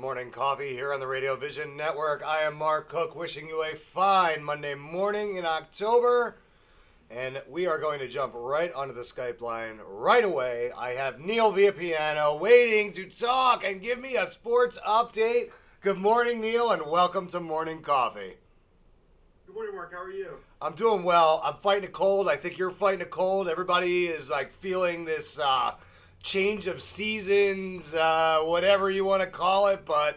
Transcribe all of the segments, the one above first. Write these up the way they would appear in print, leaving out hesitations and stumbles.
Morning Coffee here on the Radio Vision Network. I am Mark Cook, wishing you a fine Monday morning in October. And we are going to jump right onto the Skype line right away. I have Neil Villapiano waiting to talk and give me a sports update. Good morning, Neil, and welcome to Morning Coffee. Good morning, Mark. How are you? I'm doing well. I'm fighting a cold. I think you're fighting a cold. Everybody is feeling this change of seasons, whatever you want to call it, but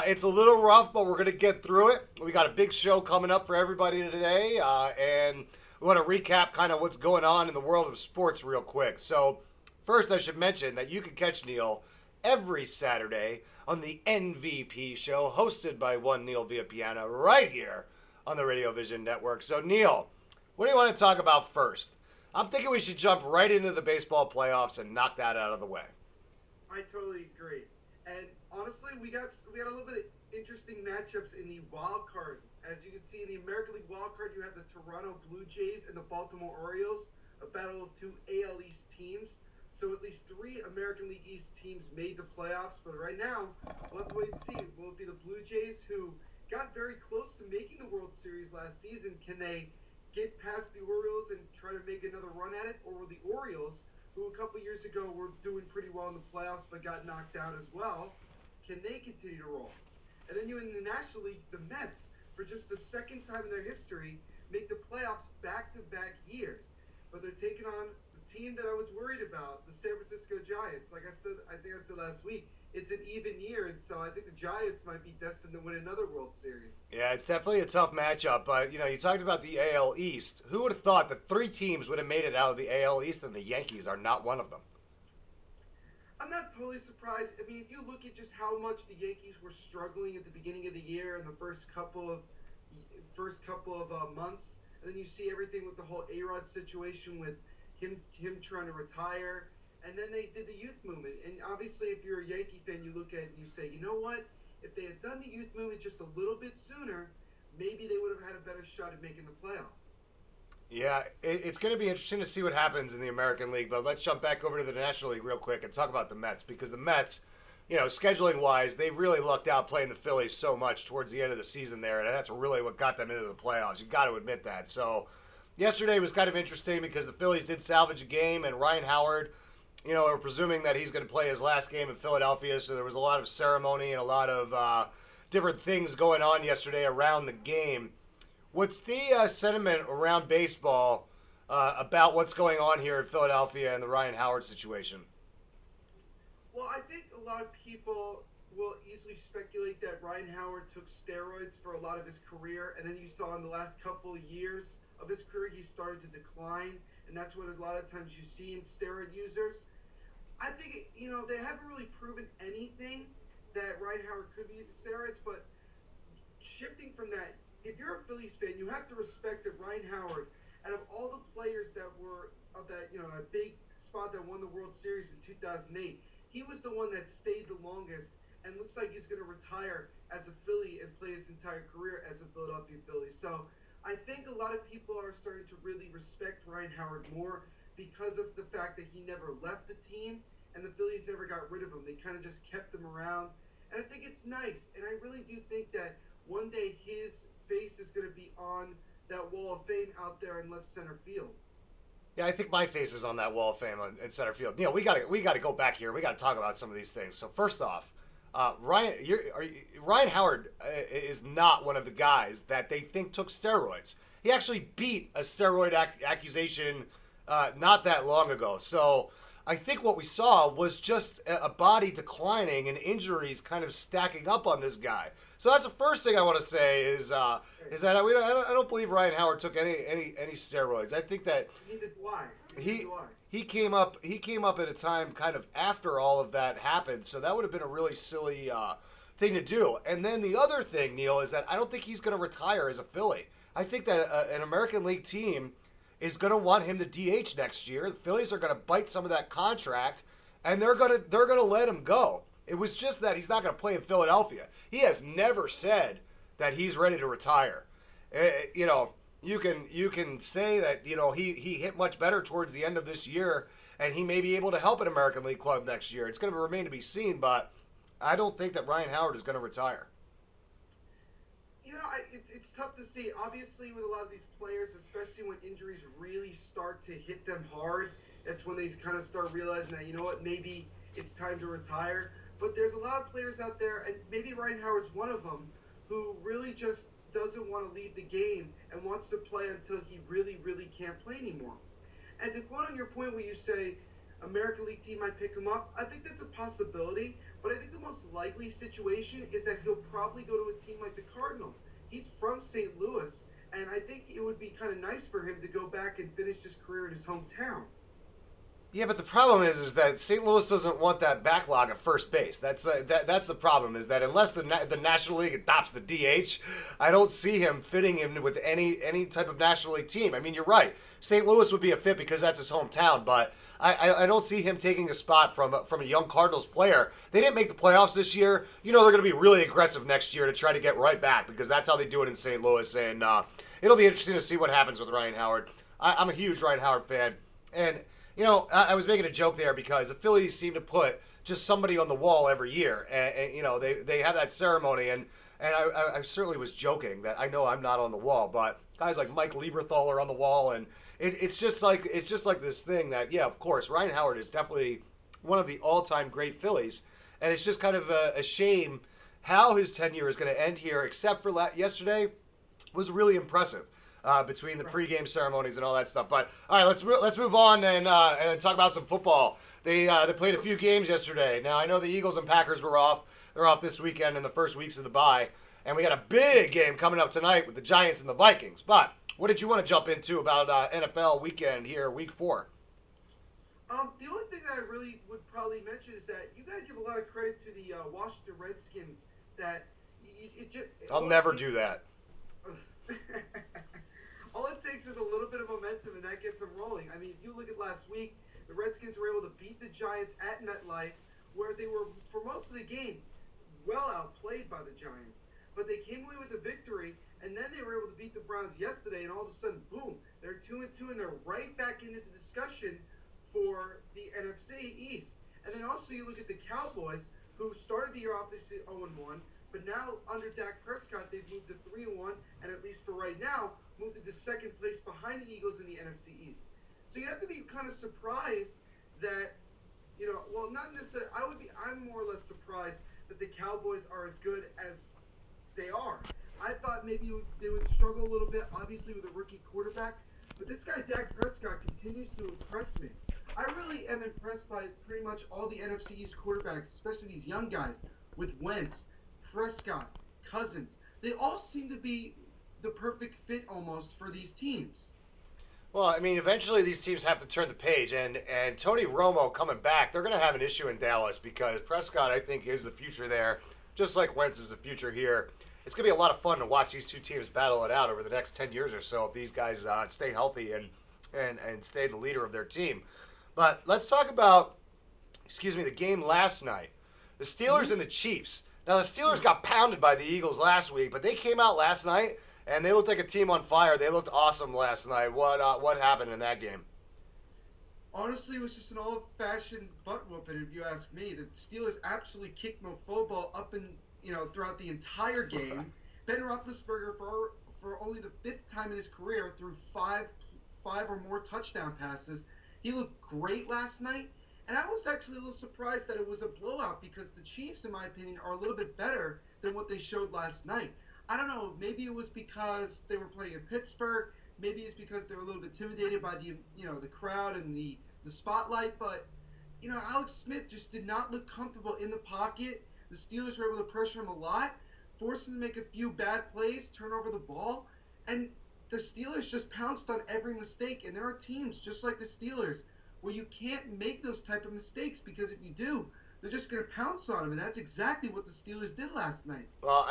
it's a little rough, but we're going to get through it. We got a big show coming up for everybody today, and we want to recap kind of what's going on in the world of sports real quick. So first, I should mention that you can catch Neil every Saturday on the MVP show, hosted by one Neil Villapiano, right here on the Radio Vision Network. So Neil, what do you want to talk about first? I'm thinking we should jump right into the baseball playoffs and knock that out of the way. I totally agree. And honestly, we got a little bit of interesting matchups in the wild card. As you can see in the American League wild card, you have the Toronto Blue Jays and the Baltimore Orioles, a battle of two AL East teams. So at least three American League East teams made the playoffs. But right now, we'll have to wait and see. Will it be the Blue Jays, who got very close to making the World Series last season? Can they get past the Orioles and try to make another run at it? Or will the Orioles, who a couple years ago were doing pretty well in the playoffs but got knocked out as well, can they continue to roll? And then you in the National League, the Mets, for just the second time in their history, make the playoffs back-to-back years. But they're taking on the team that I was worried about, the San Francisco Giants. Like I said, I think I said last week, it's an even year, and so I think the Giants might be destined to win another World Series. Yeah, it's definitely a tough matchup, but, you talked about the AL East. Who would have thought that three teams would have made it out of the AL East, and the Yankees are not one of them? I'm not totally surprised. I mean, if you look at just how much the Yankees were struggling at the beginning of the year and the first couple of months, and then you see everything with the whole A-Rod situation with him trying to retire. And then they did the youth movement. And obviously, if you're a Yankee fan, you look at it and you say, you know what? If they had done the youth movement just a little bit sooner, maybe they would have had a better shot at making the playoffs. Yeah, it's going to be interesting to see what happens in the American League. But let's jump back over to the National League real quick and talk about the Mets. Because the Mets, scheduling-wise, they really lucked out playing the Phillies so much towards the end of the season there. And that's really what got them into the playoffs. You've got to admit that. So yesterday was kind of interesting because the Phillies did salvage a game, and Ryan Howard, we're presuming that he's going to play his last game in Philadelphia, so there was a lot of ceremony and a lot of different things going on yesterday around the game. What's the sentiment around baseball about what's going on here in Philadelphia and the Ryan Howard situation? Well, I think a lot of people will easily speculate that Ryan Howard took steroids for a lot of his career, and then you saw in the last couple of years of his career he started to decline, and that's what a lot of times you see in steroid users. I think, they haven't really proven anything that Ryan Howard could be using steroids, but shifting from that, if you're a Phillies fan, you have to respect that Ryan Howard, out of all the players that were of that, a big spot that won the World Series in 2008, he was the one that stayed the longest and looks like he's going to retire as a Philly and play his entire career as a Philadelphia Philly. So I think a lot of people are starting to really respect Ryan Howard more because of the fact that he never left the team and the Phillies never got rid of him. They kind of just kept him around. And I think it's nice. And I really do think that one day his face is going to be on that wall of fame out there in left center field. Yeah, I think my face is on that wall of fame in center field. We got to go back here. We got to talk about some of these things. So first off, Ryan Howard is not one of the guys that they think took steroids. He actually beat a steroid accusation not that long ago. So I think what we saw was just a body declining and injuries kind of stacking up on this guy. So that's the first thing I want to say is that I don't believe Ryan Howard took any steroids. I think that Neither do I. he came up at a time kind of after all of that happened. So that would have been a really silly thing to do. And then the other thing, Neil, is that I don't think he's going to retire as a Philly. I think that an American League team is going to want him to DH next year. The Phillies are going to bite some of that contract, and they're going to let him go. It was just that he's not going to play in Philadelphia. He has never said that he's ready to retire. You can say that he hit much better towards the end of this year, and he may be able to help an American League club next year. It's going to remain to be seen, but I don't think that Ryan Howard is going to retire. It's tough to see. Obviously, with a lot of these players, especially when injuries really start to hit them hard, that's when they kind of start realizing that, you know what, maybe it's time to retire. But there's a lot of players out there, and maybe Ryan Howard's one of them, who really just doesn't want to leave the game and wants to play until he really, really can't play anymore. And to quote on your point where you say American League team might pick him up, I think that's a possibility. But I think the most likely situation is that he'll probably go to a team like the Cardinals. He's from St. Louis, and I think it would be kind of nice for him to go back and finish his career in his hometown. Yeah, but the problem is that St. Louis doesn't want that backlog at first base. That's the problem. Is that unless the National League adopts the DH, I don't see him fitting in with any type of National League team. I mean, you're right. St. Louis would be a fit because that's his hometown, but I don't see him taking a spot from a young Cardinals player. They didn't make the playoffs this year. You know they're going to be really aggressive next year to try to get right back because that's how they do it in St. Louis, and it'll be interesting to see what happens with Ryan Howard. I'm a huge Ryan Howard fan, and I was making a joke there because the Phillies seem to put just somebody on the wall every year, and they have that ceremony, and I certainly was joking that I know I'm not on the wall, but guys like Mike Lieberthal are on the wall, and it's just like this thing that, yeah, of course, Ryan Howard is definitely one of the all-time great Phillies, and it's just kind of a shame how his tenure is going to end here, except for yesterday was really impressive. Between the pregame ceremonies and all that stuff. But all right, let's move on and talk about some football. They played a few games yesterday. Now I know the Eagles and Packers were off. They're off this weekend in the first weeks of the bye, and we got a big game coming up tonight with the Giants and the Vikings. But what did you want to jump into about NFL weekend here, Week 4? The only thing that I really would probably mention is that you got to give a lot of credit to the Washington Redskins. That I'll never do that. All it takes is a little bit of momentum, and that gets them rolling. I mean, if you look at last week, the Redskins were able to beat the Giants at MetLife, where they were, for most of the game, well outplayed by the Giants. But they came away with a victory, and then they were able to beat the Browns yesterday, and all of a sudden, boom, they're 2-2, and they're right back into the discussion for the NFC East. And then also you look at the Cowboys, who started the year obviously 0-1, but now under Dak Prescott, they've moved to 3-1, and at least for right now, moved into second place behind the Eagles in the NFC East. So you have to be kind of surprised that, well, not necessarily. I'm more or less surprised that the Cowboys are as good as they are. I thought maybe they would struggle a little bit, obviously with a rookie quarterback, but this guy Dak Prescott continues to impress me. I really am impressed by pretty much all the NFC East quarterbacks, especially these young guys with Wentz, Prescott, Cousins. They all seem to be the perfect fit almost for these teams. Well, I mean, eventually these teams have to turn the page, and Tony Romo coming back, they're going to have an issue in Dallas because Prescott, I think, is the future there, just like Wentz is the future here. It's going to be a lot of fun to watch these two teams battle it out over the next 10 years or so if these guys stay healthy and stay the leader of their team. But let's talk about, the game last night. The Steelers and the Chiefs. Now, the Steelers got pounded by the Eagles last week, but they came out last night, and they looked like a team on fire. They looked awesome last night. What happened in that game? Honestly, it was just an old-fashioned butt-whooping, if you ask me. The Steelers absolutely kicked Mo football up and throughout the entire game. Ben Roethlisberger, for only the 5th time in his career, threw five or more touchdown passes. He looked great last night. And I was actually a little surprised that it was a blowout because the Chiefs, in my opinion, are a little bit better than what they showed last night. I don't know. Maybe it was because they were playing in Pittsburgh. Maybe it's because they were a little bit intimidated by the crowd and the spotlight. But Alex Smith just did not look comfortable in the pocket. The Steelers were able to pressure him a lot, force him to make a few bad plays, turn over the ball, and the Steelers just pounced on every mistake. And there are teams just like the Steelers where you can't make those type of mistakes because if you do, they're just going to pounce on them, and that's exactly what the Steelers did last night. Well,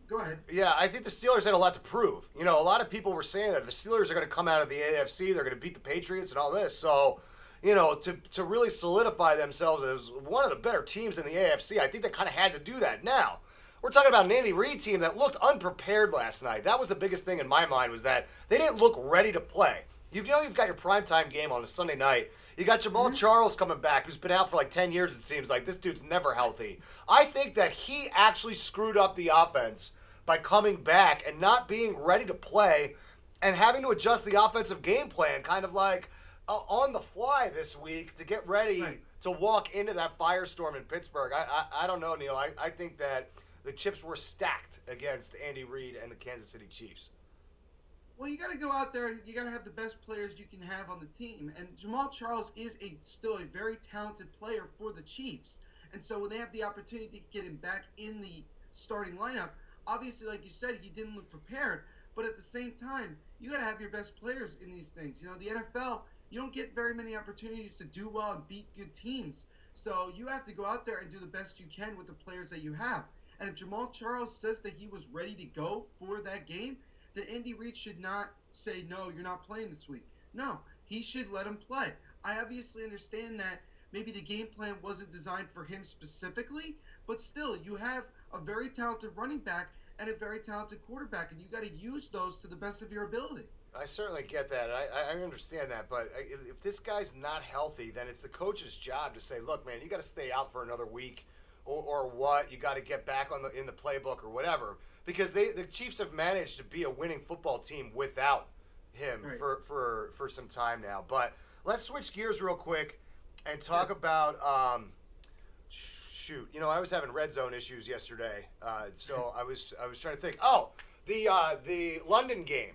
Go ahead. Yeah, I think the Steelers had a lot to prove. A lot of people were saying that the Steelers are going to come out of the AFC, they're going to beat the Patriots and all this. So, to really solidify themselves as one of the better teams in the AFC, I think they kind of had to do that. Now, we're talking about an Andy Reid team that looked unprepared last night. That was the biggest thing in my mind was that they didn't look ready to play. You've got your primetime game on a Sunday night. You got Jamal Charles coming back, who's been out for like 10 years, it seems like. This dude's never healthy. I think that he actually screwed up the offense by coming back and not being ready to play and having to adjust the offensive game plan kind of like on the fly this week to get ready to walk into that firestorm in Pittsburgh. I don't know, Neil. I think that the chips were stacked against Andy Reid and the Kansas City Chiefs. Well, you got to go out there and you got to have the best players you can have on the team. And Jamal Charles is still a very talented player for the Chiefs. And so when they have the opportunity to get him back in the starting lineup, obviously, like you said, he didn't look prepared. But at the same time, you got to have your best players in these things. You know, the NFL, you don't get very many opportunities to do well and beat good teams. So you have to go out there and do the best you can with the players that you have. And if Jamal Charles says that he was ready to go for that game, then Andy Reid should not say, no, you're not playing this week. No, he should let him play. I obviously understand that maybe the game plan wasn't designed for him specifically, but still, you have a very talented running back and a very talented quarterback, and you got to use those to the best of your ability. I certainly get that. I understand that. But if this guy's not healthy, then it's the coach's job to say, look, man, you got to stay out for another week or what. You got to get back in the playbook or whatever. Because the Chiefs have managed to be a winning football team without him for some time now. But let's switch gears real quick and talk about shoot. You know, I was having red zone issues yesterday, so I was trying to think. Oh, the London game,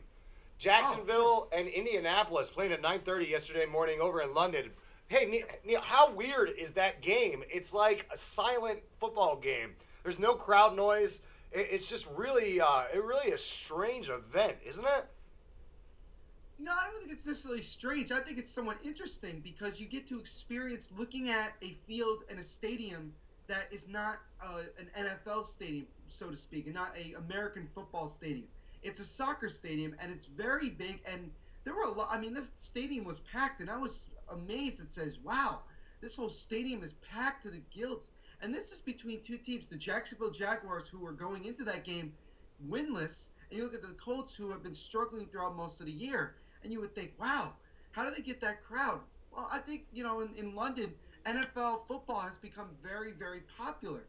Jacksonville and Indianapolis playing at 9:30 yesterday morning over in London. Hey, Neil, how weird is that game? It's like a silent football game. There's no crowd noise. It's just really a strange event, isn't it? No, I don't think it's necessarily strange. I think it's somewhat interesting because you get to experience looking at a field and a stadium that is not an NFL stadium, so to speak, and not an American football stadium. It's a soccer stadium, and it's very big, and there were a lot. I mean, the stadium was packed, and I was amazed. It says, wow, this whole stadium is packed to the gills. And this is between two teams, the Jacksonville Jaguars, who are going into that game winless, and you look at the Colts, who have been struggling throughout most of the year, and you would think, wow, how did they get that crowd? Well, I think, you know, in London, NFL football has become very, very popular.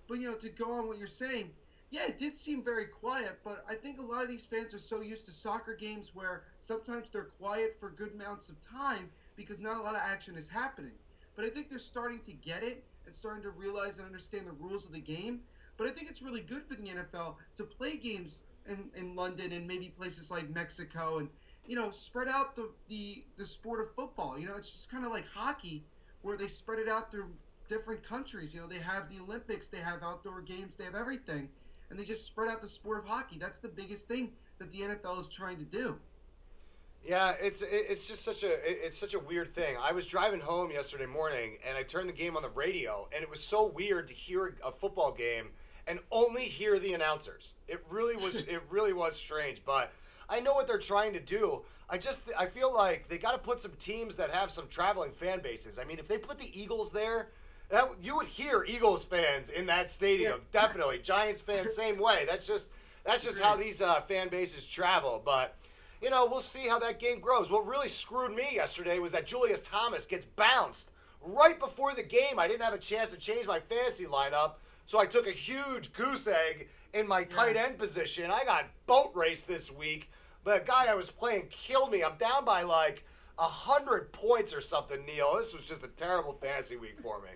But, you know, to go on what you're saying, yeah, it did seem very quiet, but I think a lot of these fans are so used to soccer games where sometimes they're quiet for good amounts of time because not a lot of action is happening. But I think they're starting to get it and starting to realize and understand the rules of the game. But I think it's really good for the NFL to play games in London and maybe places like Mexico and, you know, spread out the sport of football. You know, it's just kind of like hockey where they spread it out through different countries. You know, they have the Olympics, they have outdoor games, they have everything. And they just spread out the sport of hockey. That's the biggest thing that the NFL is trying to do. Yeah, it's just such a weird thing. I was driving home yesterday morning and I turned the game on the radio and it was so weird to hear a football game and only hear the announcers. It really was strange, but I know what they're trying to do. I feel like they got to put some teams that have some traveling fan bases. I mean, if they put the Eagles there, you would hear Eagles fans in that stadium. Yes. Definitely. Giants fans, same way. That's just how these fan bases travel, but you know, we'll see how that game grows. What really screwed me yesterday was that Julius Thomas gets bounced right before the game. I didn't have a chance to change my fantasy lineup, so I took a huge goose egg in my tight end position. I got boat raced this week. The guy I was playing killed me. I'm down by like 100 points or something, Neil. This was just a terrible fantasy week for me.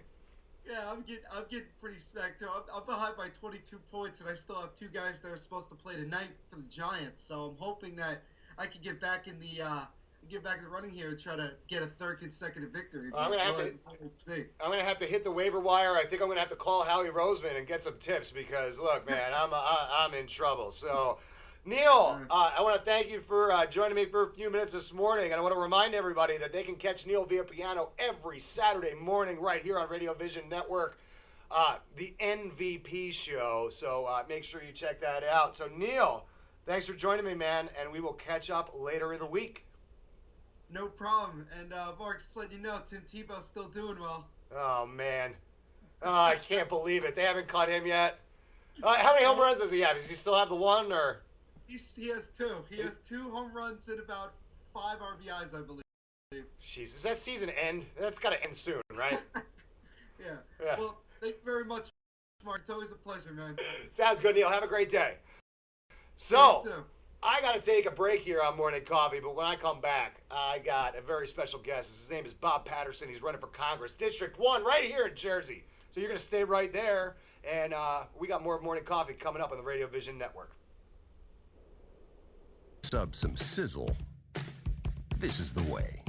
Yeah, I'm getting pretty smacked too. I'm behind by 22 points, and I still have two guys that are supposed to play tonight for the Giants. So I'm hoping that I could get back in the running here and try to get a third consecutive victory. I'm gonna have to hit the waiver wire. I think I'm gonna have to call Howie Roseman and get some tips because look, man, I'm in trouble. So, Neil, I want to thank you for joining me for a few minutes this morning, and I want to remind everybody that they can catch Neil Villapiano every Saturday morning right here on Radio Vision Network, the MVP show. So make sure you check that out. So, Neil, thanks for joining me, man, and we will catch up later in the week. No problem. And, Mark, just letting you know, Tim Tebow's still doing well. Oh, man. Oh, I can't believe it. They haven't cut him yet. How many home runs does he have? Does he still have the one, or? He has two. He has 2 home runs and about 5 RBIs, I believe. Jeez, does that season end? That's got to end soon, right? Yeah. Yeah. Well, thank you very much, Mark. It's always a pleasure, man. Sounds good, Neil. Have a great day. You So, too. I got to take a break here on Morning Coffee, but when I come back, I got a very special guest. His name is Bob Patterson. He's running for Congress, District 1, right here in Jersey. So you're going to stay right there, and we got more Morning Coffee coming up on the Radio Vision Network. Sub some sizzle. This is the way.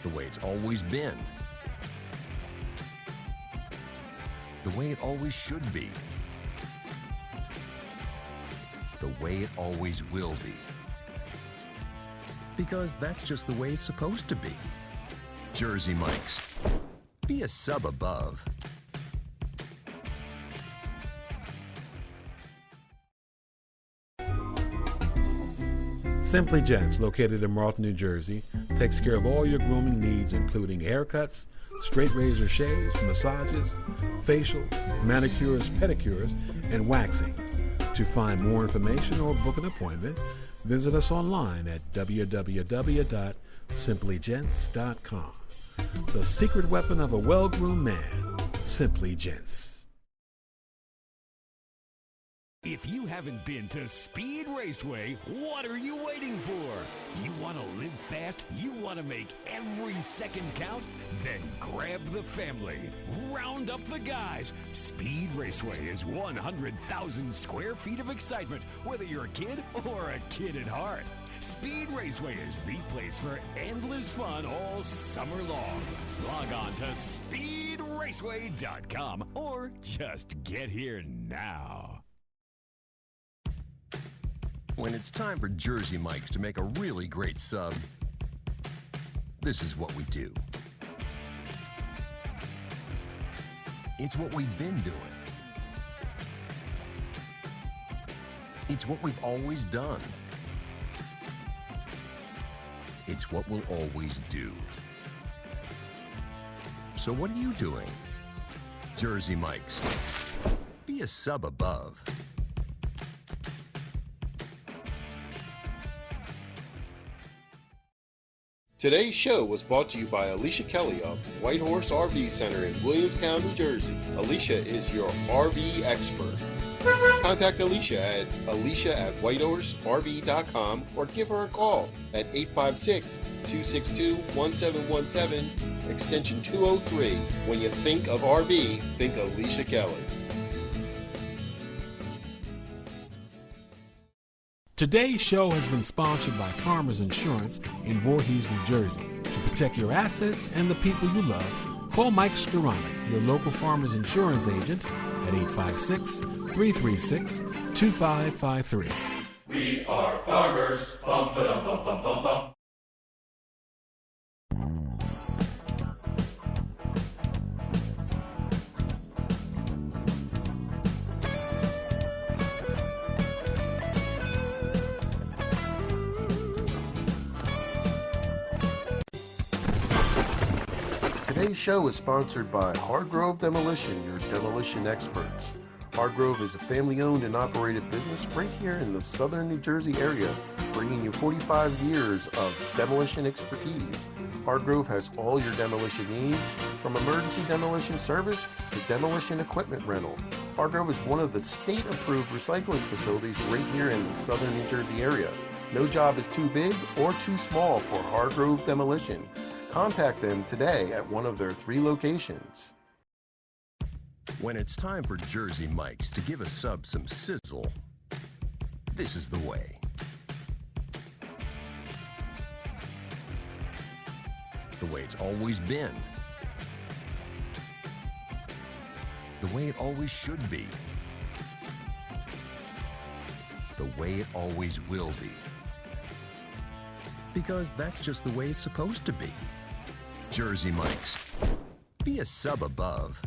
The way it's always been. The way it always should be. The way it always will be. Because that's just the way it's supposed to be. Jersey Mike's. Be a sub above. Simply Gents, located in Marlton, New Jersey, takes care of all your grooming needs, including haircuts, straight razor shaves, massages, facials, manicures, pedicures, and waxing. To find more information or book an appointment, visit us online at www.simplygents.com. The secret weapon of a well-groomed man, Simply Gents. If you haven't been to Speed Raceway, what are you waiting for? You want to live fast? You want to make every second count? Then grab the family. Round up the guys. Speed Raceway is 100,000 square feet of excitement, whether you're a kid or a kid at heart. Speed Raceway is the place for endless fun all summer long. Log on to speedraceway.com or just get here now. When it's time for Jersey Mike's to make a really great sub, this is what we do. It's what we've been doing. It's what we've always done. It's what we'll always do. So what are you doing? Jersey Mike's. Be a sub above. Today's show was brought to you by Alicia Kelly of White Horse RV Center in Williamstown, New Jersey. Alicia is your RV expert. Contact Alicia at whitehorserv.com or give her a call at 856-262-1717, extension 203. When you think of RV, think Alicia Kelly. Today's show has been sponsored by Farmers Insurance in Voorhees, New Jersey. To protect your assets and the people you love, call Mike Skoranek, your local Farmers Insurance agent, at 856-336-2553. We are farmers. Bum, ba-dum, bum, bum, bum, bum. Today's show is sponsored by Hargrove Demolition, your demolition experts. Hargrove is a family-owned and operated business right here in the southern New Jersey area, bringing you 45 years of demolition expertise. Hargrove has all your demolition needs, from emergency demolition service to demolition equipment rental. Hargrove is one of the state-approved recycling facilities right here in the southern New Jersey area. No job is too big or too small for Hargrove Demolition. Contact them today at one of their 3 locations. When it's time for Jersey Mike's to give a sub some sizzle, this is the way. The way it's always been. The way it always should be. The way it always will be. Because that's just the way it's supposed to be. Jersey Mike's. Be a sub above.